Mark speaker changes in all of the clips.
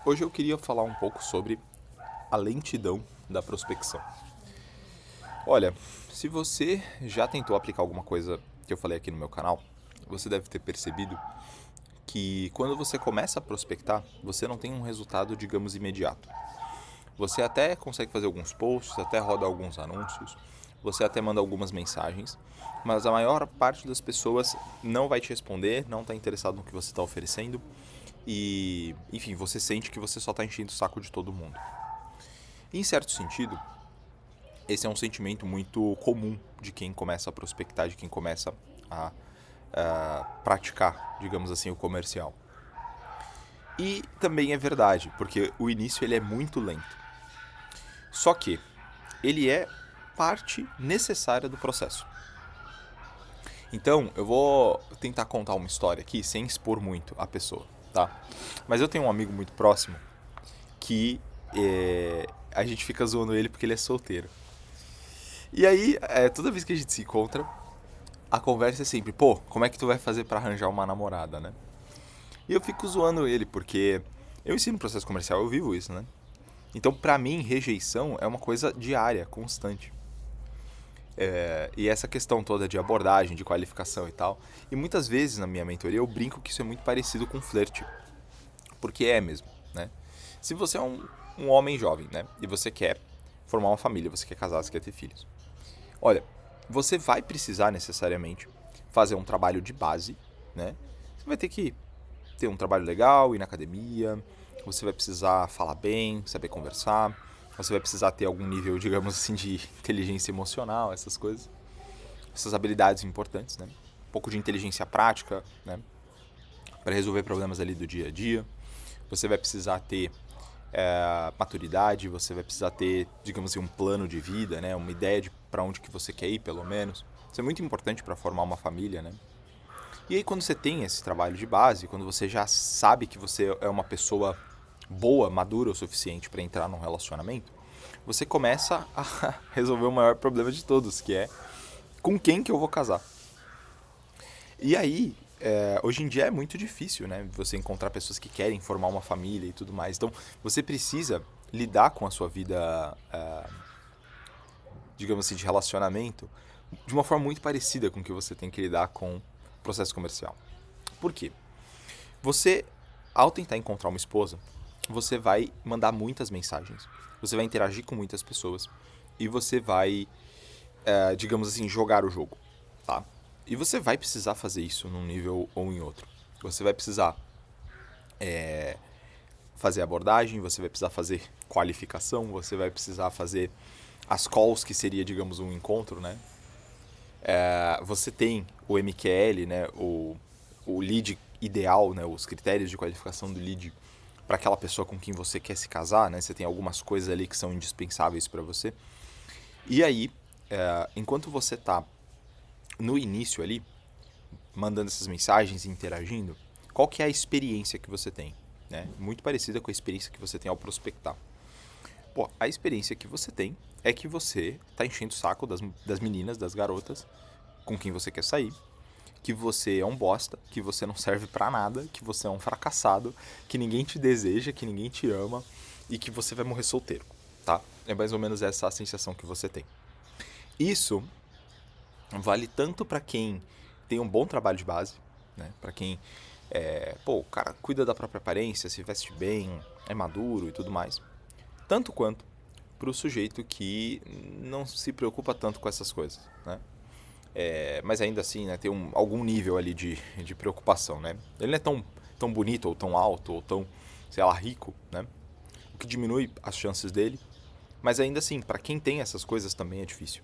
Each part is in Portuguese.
Speaker 1: Hoje eu queria falar um pouco sobre a lentidão da prospecção. Olha, se você já tentou aplicar alguma coisa que eu falei aqui no meu canal, você deve ter percebido que quando você começa a prospectar, você não tem um resultado, digamos, imediato. Você até consegue fazer alguns posts, até roda alguns anúncios, você até manda algumas mensagens, mas a maior parte das pessoas não vai te responder, não está interessado no que você está oferecendo e, enfim, você sente que você só está enchendo o saco de todo mundo. Em certo sentido, esse é um sentimento muito comum de quem começa a prospectar, de quem começa a praticar, digamos assim, o comercial. E também é verdade, porque o início ele é muito lento. Só que ele é parte necessária do processo. Então, eu vou tentar contar uma história aqui sem expor muito a pessoa, tá? Mas eu tenho um amigo muito próximo que a gente fica zoando ele porque ele é solteiro. E aí, toda vez que a gente se encontra, a conversa é sempre, pô, como é que tu vai fazer pra arranjar uma namorada, né? E eu fico zoando ele, porque eu ensino processo comercial, eu vivo isso, né? Então, pra mim, rejeição é uma coisa diária, constante. E essa questão toda de abordagem, de qualificação e tal. E muitas vezes na minha mentoria eu brinco que isso é muito parecido com flerte. Porque é mesmo, né? Se você é um homem jovem, né? E você quer formar uma família, você quer casar, você quer ter filhos. Olha, você vai precisar necessariamente fazer um trabalho de base, né? Você vai ter que ter um trabalho legal, ir na academia, você vai precisar falar bem, saber conversar, você vai precisar ter algum nível, digamos assim, de inteligência emocional, essas coisas, essas habilidades importantes, né? Um pouco de inteligência prática, né? Para resolver problemas ali do dia a dia. Você vai precisar ter maturidade, você vai precisar ter, digamos assim, um plano de vida, né? Uma ideia de para onde que você quer ir, pelo menos. Isso é muito importante para formar uma família, né? E aí quando você tem esse trabalho de base, quando você já sabe que você é uma pessoa boa, madura o suficiente para entrar num relacionamento, você começa a resolver o maior problema de todos, que é com quem que eu vou casar. E aí, hoje em dia é muito difícil, né? Você encontrar pessoas que querem formar uma família e tudo mais. Então, você precisa lidar com a sua vida, digamos assim, de relacionamento de uma forma muito parecida com o que você tem que lidar com o processo comercial. Por quê? Você, ao tentar encontrar uma esposa, você vai mandar muitas mensagens, você vai interagir com muitas pessoas e você vai, digamos assim, jogar o jogo, tá? E você vai precisar fazer isso num nível ou em outro. Você vai precisar fazer abordagem, você vai precisar fazer qualificação, você vai precisar fazer as calls, que seria, digamos, um encontro, né? Você tem o MQL, né? O lead ideal, né? Os critérios de qualificação do lead para aquela pessoa com quem você quer se casar, né? Você tem algumas coisas ali que são indispensáveis para você. E aí, enquanto você tá no início ali, mandando essas mensagens e interagindo, qual que é a experiência que você tem? Né? Muito parecida com a experiência que você tem ao prospectar. Pô, a experiência que você tem é que você tá enchendo o saco das meninas, das garotas com quem você quer sair, que você é um bosta, que você não serve pra nada, que você é um fracassado, que ninguém te deseja, que ninguém te ama e que você vai morrer solteiro, tá? É mais ou menos essa a sensação que você tem. Isso vale tanto pra quem tem um bom trabalho de base, né? Para quem o cara cuida da própria aparência, se veste bem, é maduro e tudo mais, tanto quanto pro sujeito que não se preocupa tanto com essas coisas, né? Mas ainda assim, né, tem algum nível ali de preocupação, né? Ele não é tão bonito, ou tão alto, ou tão, sei lá, rico, né? O que diminui as chances dele. Mas ainda assim, para quem tem essas coisas também é difícil.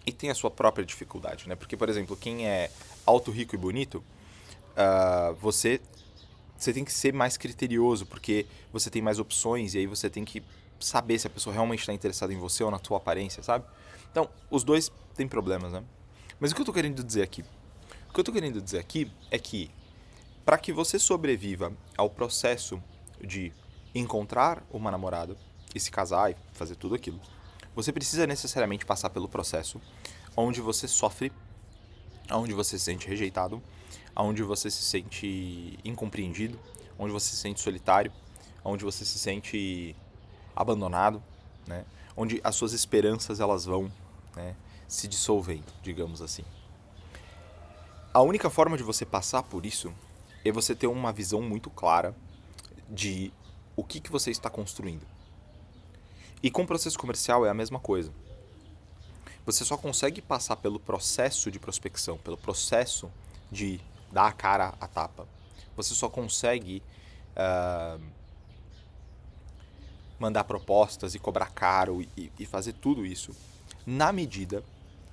Speaker 1: E tem a sua própria dificuldade, né? Porque, por exemplo, quem é alto, rico e bonito, você tem que ser mais criterioso, porque você tem mais opções e aí você tem que saber se a pessoa realmente está interessada em você ou na sua aparência, sabe? Então, os dois têm problemas, né? Mas o que eu tô querendo dizer aqui? O que eu tô querendo dizer aqui é que para que você sobreviva ao processo de encontrar uma namorada e se casar e fazer tudo aquilo, você precisa necessariamente passar pelo processo onde você sofre, onde você se sente rejeitado, onde você se sente incompreendido, onde você se sente solitário, onde você se sente abandonado, né? Onde as suas esperanças elas vão, né, se dissolvendo, digamos assim. A única forma de você passar por isso é você ter uma visão muito clara de o que você está construindo. E com o processo comercial é a mesma coisa. Você só consegue passar pelo processo de prospecção, pelo processo de dar a cara à tapa. Você só consegue mandar propostas e cobrar caro e fazer tudo isso na medida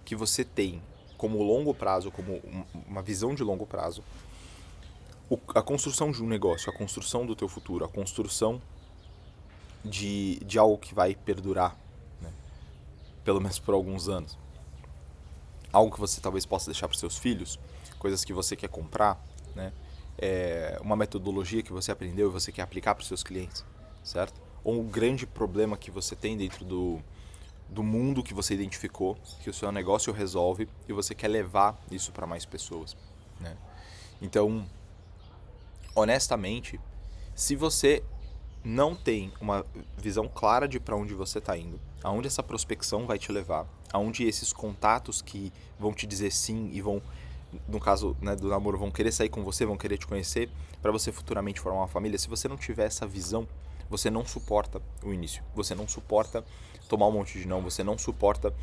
Speaker 1: que você tem como longo prazo, como uma visão de longo prazo, a construção de um negócio, a construção do teu futuro, a construção de algo que vai perdurar, né? Pelo menos por alguns anos. Algo que você talvez possa deixar para os seus filhos, coisas que você quer comprar, né? Uma metodologia que você aprendeu e você quer aplicar para os seus clientes, certo? Ou um grande problema que você tem dentro do mundo que você identificou, que o seu negócio resolve e você quer levar isso para mais pessoas, né? Então, honestamente, se você não tem uma visão clara de para onde você está indo, aonde essa prospecção vai te levar, aonde esses contatos que vão te dizer sim e vão, no caso, né, do namoro, vão querer sair com você, vão querer te conhecer para você futuramente formar uma família, se você não tiver essa visão, você não suporta o início, você não suporta tomar um monte de não, você não suporta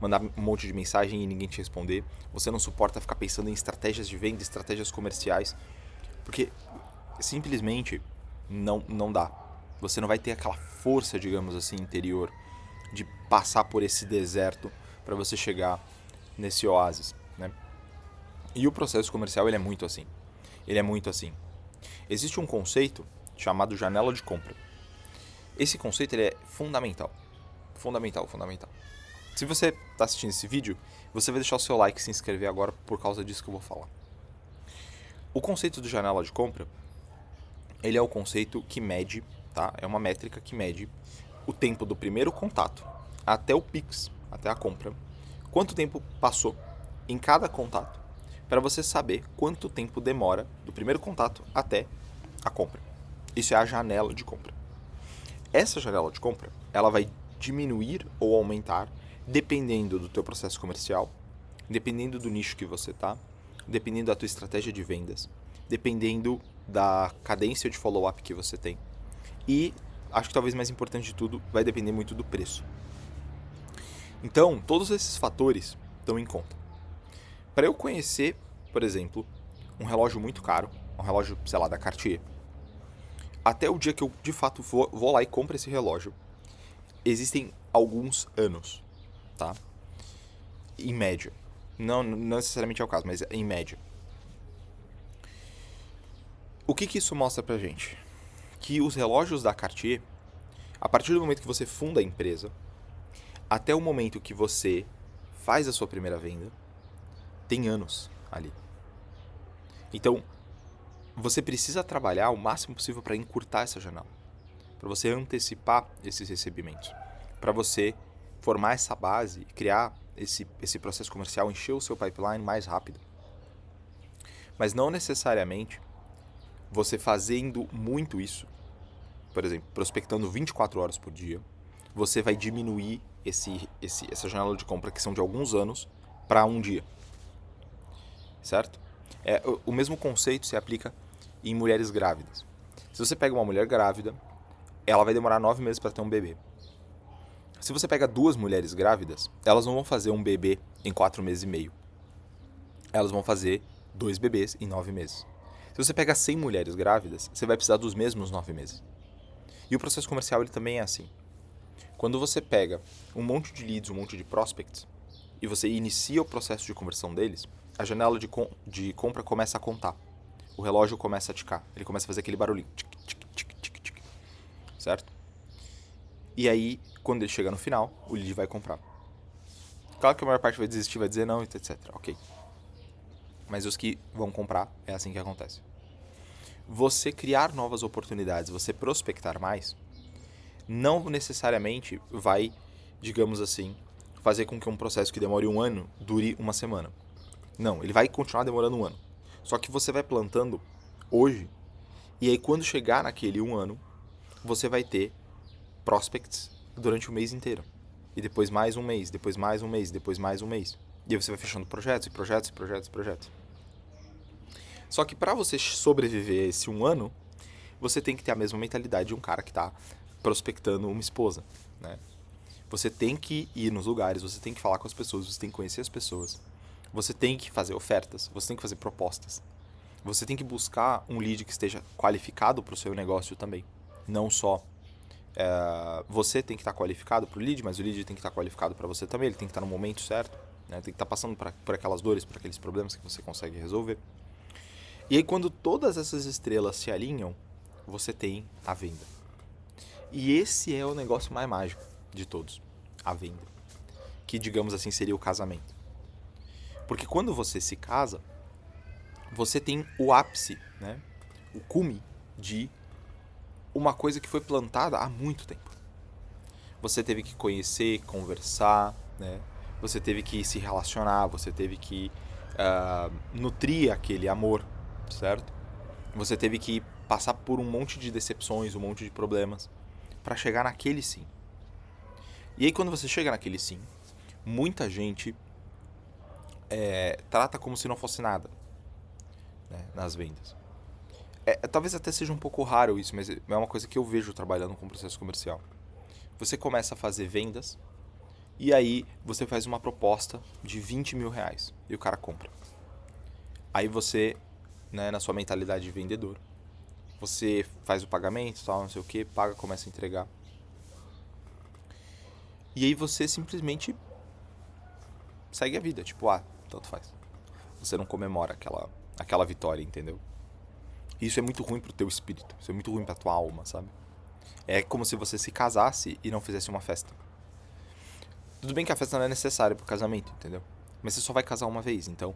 Speaker 1: mandar um monte de mensagem e ninguém te responder, você não suporta ficar pensando em estratégias de venda, estratégias comerciais, porque simplesmente não dá. Você não vai ter aquela força, digamos assim, interior de passar por esse deserto para você chegar nesse oásis, né? E o processo comercial ele é muito assim. Ele é muito assim. Existe um conceito chamado janela de compra. Esse conceito ele é fundamental. Fundamental. Se você está assistindo esse vídeo, você vai deixar o seu like e se inscrever agora por causa disso que eu vou falar. O conceito do janela de compra, ele é o conceito que mede, tá? É uma métrica que mede o tempo do primeiro contato até o Pix, até a compra. Quanto tempo passou em cada contato para você saber quanto tempo demora do primeiro contato até a compra. Isso é a janela de compra. Essa janela de compra, ela vai diminuir ou aumentar dependendo do teu processo comercial, dependendo do nicho que você tá, dependendo da tua estratégia de vendas, dependendo da cadência de follow-up que você tem. E, acho que talvez mais importante de tudo, vai depender muito do preço. Então, todos esses fatores estão em conta. Para eu conhecer, por exemplo, um relógio muito caro, um relógio, sei lá, da Cartier, até o dia que eu, de fato, vou lá e compro esse relógio, existem alguns anos, tá? Em média. Não necessariamente é o caso, mas em média. O que isso mostra pra gente? Que os relógios da Cartier, a partir do momento que você funda a empresa, até o momento que você faz a sua primeira venda, tem anos ali. Então, você precisa trabalhar o máximo possível para encurtar essa janela, para você antecipar esses recebimentos, para você formar essa base, criar esse processo comercial, encher o seu pipeline mais rápido. Mas não necessariamente você fazendo muito isso, por exemplo, prospectando 24 horas por dia, você vai diminuir essa janela de compra que são de alguns anos para um dia, certo? O mesmo conceito se aplica em mulheres grávidas. Se você pega uma mulher grávida, ela vai demorar 9 meses para ter um bebê. Se você pega 2 mulheres grávidas, elas não vão fazer um bebê em 4 meses e meio. Elas vão fazer 2 bebês em 9 meses. Se você pega 100 mulheres grávidas, você vai precisar dos mesmos 9 meses. E o processo comercial ele também é assim. Quando você pega um monte de leads, um monte de prospects, e você inicia o processo de conversão deles, a janela de compra começa a contar. O relógio começa a ticar. Ele começa a fazer aquele barulhinho. Tic, tic, tic, tic, tic. Certo? E aí, quando ele chega no final, o lead vai comprar. Claro que a maior parte vai desistir, vai dizer não, etc. Ok. Mas os que vão comprar, é assim que acontece. Você criar novas oportunidades, você prospectar mais, não necessariamente vai, digamos assim, fazer com que um processo que demore um ano dure uma semana. Não, ele vai continuar demorando um ano. Só que você vai plantando hoje, e aí quando chegar naquele um ano, você vai ter prospects durante o mês inteiro. E depois mais um mês, depois mais um mês, depois mais um mês. E aí você vai fechando projetos e projetos e projetos e projetos. Só que para você sobreviver a esse um ano, você tem que ter a mesma mentalidade de um cara que está prospectando uma esposa, né? Você tem que ir nos lugares, você tem que falar com as pessoas, você tem que conhecer as pessoas. Você tem que fazer ofertas, você tem que fazer propostas. Você tem que buscar um lead que esteja qualificado para o seu negócio também. Não só você tem que estar qualificado para o lead, mas o lead tem que estar qualificado para você também. Ele tem que estar no momento certo, né? Tem que estar passando por aquelas dores, por aqueles problemas que você consegue resolver. E aí, quando todas essas estrelas se alinham, você tem a venda. E esse é o negócio mais mágico de todos, a venda. Que, digamos assim, seria o casamento. Porque quando você se casa, você tem o ápice, né? O cume de uma coisa que foi plantada há muito tempo. Você teve que conhecer, conversar, né? Você teve que se relacionar, você teve que nutrir aquele amor, certo? Você teve que passar por um monte de decepções, um monte de problemas para chegar naquele sim. E aí quando você chega naquele sim, muita gente trata como se não fosse nada, né, nas vendas. Talvez até seja um pouco raro isso, mas é uma coisa que eu vejo trabalhando com processo comercial. Você começa a fazer vendas e aí você faz uma proposta de 20 mil reais e o cara compra. Aí você, né, na sua mentalidade de vendedor, você faz o pagamento, tal, não sei o que, paga, começa a entregar. E aí você simplesmente segue a vida, tipo, tanto faz. Você não comemora aquela vitória, entendeu? Isso é muito ruim pro teu espírito, isso é muito ruim pra tua alma, sabe? É como se você se casasse e não fizesse uma festa. Tudo bem que a festa não é necessária pro casamento, entendeu? Mas você só vai casar uma vez, então,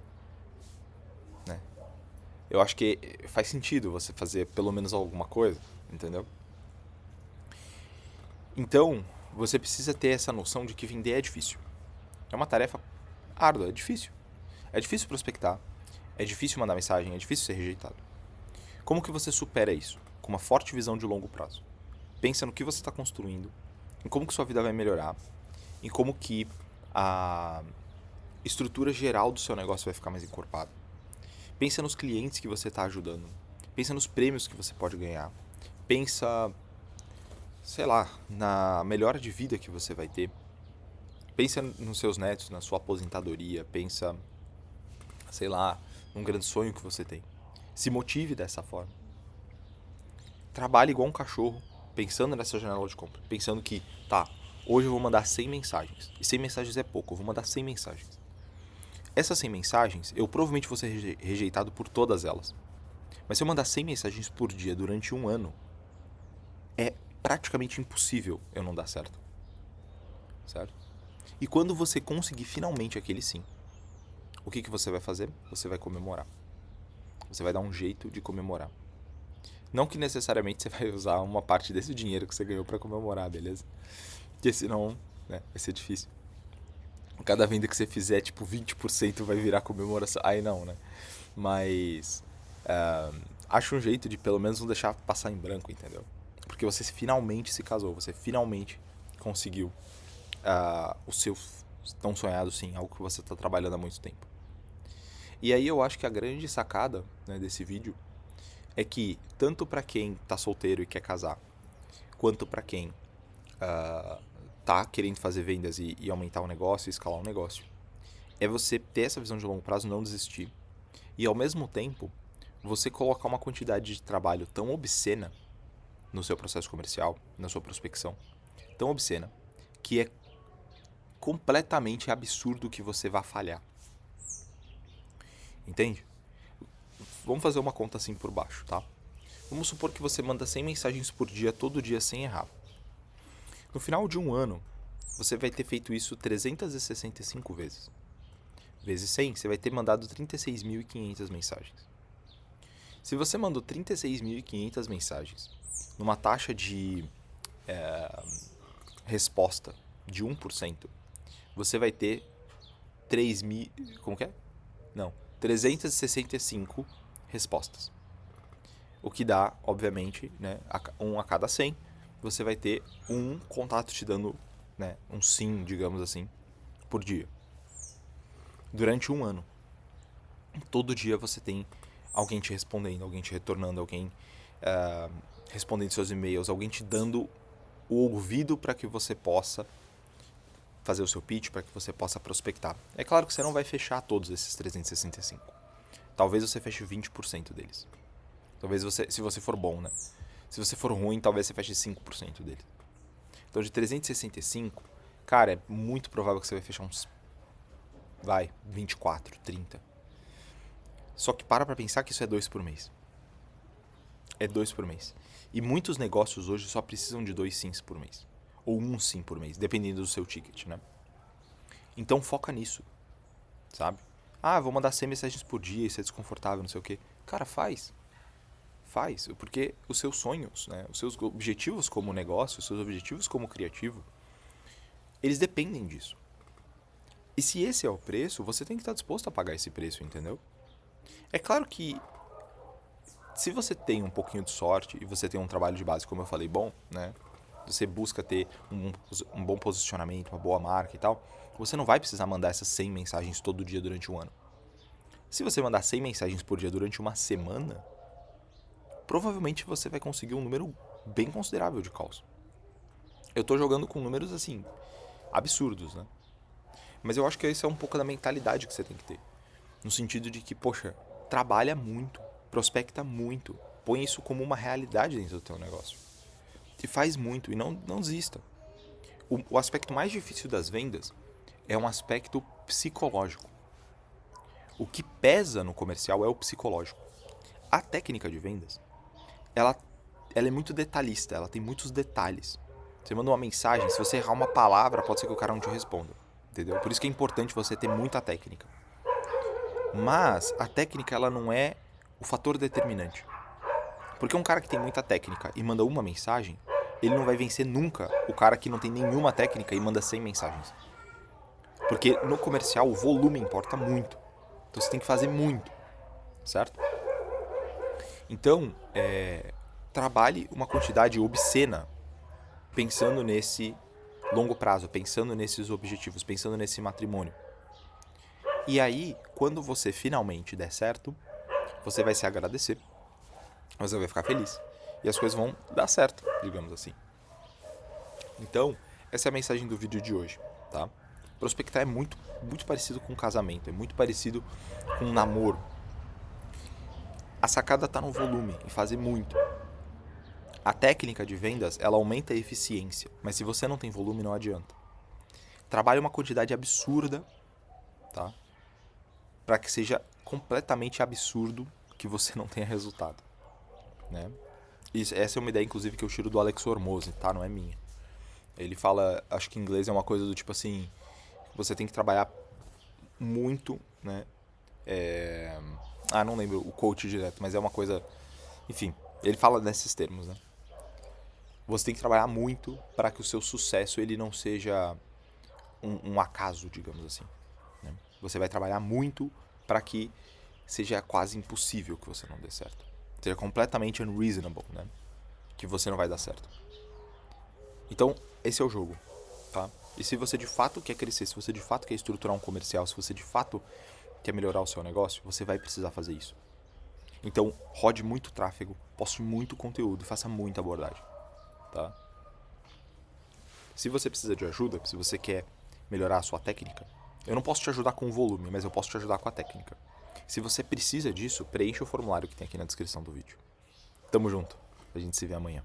Speaker 1: né? Eu acho que faz sentido você fazer pelo menos alguma coisa, entendeu? Então, você precisa ter essa noção de que vender é difícil. É uma tarefa árdua, é difícil. É difícil prospectar, é difícil mandar mensagem, é difícil ser rejeitado. Como que você supera isso? Com uma forte visão de longo prazo. Pensa no que você está construindo, em como que sua vida vai melhorar, em como que a estrutura geral do seu negócio vai ficar mais encorpada. Pensa nos clientes que você está ajudando. Pensa nos prêmios que você pode ganhar. Pensa, sei lá, na melhora de vida que você vai ter. Pensa nos seus netos, na sua aposentadoria. Pensa, sei lá, num grande sonho que você tem. Se motive dessa forma. Trabalhe igual um cachorro, pensando nessa janela de compra. Pensando que, hoje eu vou mandar 100 mensagens. E 100 mensagens é pouco, eu vou mandar 100 mensagens. Essas 100 mensagens, eu provavelmente vou ser rejeitado por todas elas. Mas se eu mandar 100 mensagens por dia durante um ano, é praticamente impossível eu não dar certo. Certo? E quando você conseguir finalmente aquele sim, o que você vai fazer? Você vai comemorar. Você vai dar um jeito de comemorar. Não que necessariamente você vai usar uma parte desse dinheiro que você ganhou para comemorar, beleza? Porque senão, né, vai ser difícil. Cada venda que você fizer, tipo, 20% vai virar comemoração. Aí não, né? Mas acho um jeito de pelo menos não deixar passar em branco, entendeu? Porque você finalmente se casou, você finalmente conseguiu o seu tão sonhado sim, algo que você está trabalhando há muito tempo. E aí eu acho que a grande sacada, né, desse vídeo é que tanto para quem tá solteiro e quer casar, quanto para quem tá querendo fazer vendas e aumentar o negócio, escalar o negócio, é você ter essa visão de longo prazo, não desistir. E ao mesmo tempo, você colocar uma quantidade de trabalho tão obscena no seu processo comercial, na sua prospecção, tão obscena, que é completamente absurdo que você vá falhar. Entende? Vamos fazer uma conta assim por baixo, tá? Vamos supor que você manda 100 mensagens por dia, todo dia, sem errar. No final de um ano, você vai ter feito isso 365 vezes. Vezes 100, você vai ter mandado 36.500 mensagens. Se você mandou 36.500 mensagens numa taxa de resposta de 1%, você vai ter 3.000... Como que é? Não. 365 respostas. O que dá, obviamente, né, um a cada 100, você vai ter um contato te dando, né, um sim, digamos assim, por dia. Durante um ano. Todo dia você tem alguém te respondendo, alguém te retornando, alguém respondendo seus e-mails, alguém te dando o ouvido para que você possa fazer o seu pitch, para que você possa prospectar. É claro que você não vai fechar todos esses 365. Talvez você feche 20% deles. Talvez você, se você for bom, né? Se você for ruim, talvez você feche 5% deles. Então de 365, cara, é muito provável que você vai fechar uns 24, 30. Só que para pensar que isso é 2 por mês. É 2 por mês. E muitos negócios hoje só precisam de 2 sims por mês. Ou um sim por mês, dependendo do seu ticket, né? Então foca nisso, sabe? Ah, vou mandar 100 mensagens por dia, isso é desconfortável, não sei o quê. Cara, faz. Faz, porque os seus sonhos, né? Os seus objetivos como negócio, os seus objetivos como criativo, eles dependem disso. E se esse é o preço, você tem que estar disposto a pagar esse preço, entendeu? É claro que se você tem um pouquinho de sorte e você tem um trabalho de base, como eu falei, bom, né? Você busca ter um bom posicionamento, uma boa marca e tal, você não vai precisar mandar essas 100 mensagens todo dia durante um ano. Se você mandar 100 mensagens por dia durante uma semana, provavelmente você vai conseguir um número bem considerável de calls. Eu tô jogando com números assim, absurdos, né? Mas eu acho que esse é um pouco da mentalidade que você tem que ter. No sentido de que, poxa, trabalha muito, prospecta muito, põe isso como uma realidade dentro do teu negócio. E faz muito, e não desista. O aspecto mais difícil das vendas é um aspecto psicológico. O que pesa no comercial é o psicológico. A técnica de vendas, ela é muito detalhista, ela tem muitos detalhes. Você manda uma mensagem, se você errar uma palavra, pode ser que o cara não te responda. Entendeu? Por isso que é importante você ter muita técnica. Mas a técnica, ela não é o fator determinante. Porque um cara que tem muita técnica e manda uma mensagem, ele não vai vencer nunca o cara que não tem nenhuma técnica e manda 100 mensagens. Porque no comercial o volume importa muito. Então você tem que fazer muito, certo? Então, trabalhe uma quantidade obscena pensando nesse longo prazo, pensando nesses objetivos, pensando nesse matrimônio. E aí, quando você finalmente der certo, você vai se agradecer, você vai ficar feliz e as coisas vão dar certo, digamos assim. Então, essa é a mensagem do vídeo de hoje, tá? Prospectar é muito parecido com casamento, é muito parecido com namoro. A sacada está no volume, em fazer muito. A técnica de vendas, ela aumenta a eficiência, mas se você não tem volume, não adianta. Trabalhe uma quantidade absurda, tá? Para que seja completamente absurdo que você não tenha resultado, né? Essa é uma ideia, inclusive, que eu tiro do Alex Hormozi, tá? Não é minha. Ele fala, acho que em inglês é uma coisa do tipo assim, você tem que trabalhar muito, né? Não lembro o quote direto, mas é uma coisa... Enfim, ele fala nesses termos, né? Você tem que trabalhar muito para que o seu sucesso ele não seja um acaso, digamos assim, né? Você vai trabalhar muito para que seja quase impossível que você não dê certo. Seja completamente unreasonable, né? Que você não vai dar certo. Então, esse é o jogo, tá? E se você de fato quer crescer, se você de fato quer estruturar um comercial, se você de fato quer melhorar o seu negócio, você vai precisar fazer isso. Então, rode muito tráfego, poste muito conteúdo e faça muita abordagem, tá? Se você precisa de ajuda, se você quer melhorar a sua técnica, eu não posso te ajudar com o volume, mas eu posso te ajudar com a técnica. Se você precisa disso, preencha o formulário que tem aqui na descrição do vídeo. Tamo junto. A gente se vê amanhã.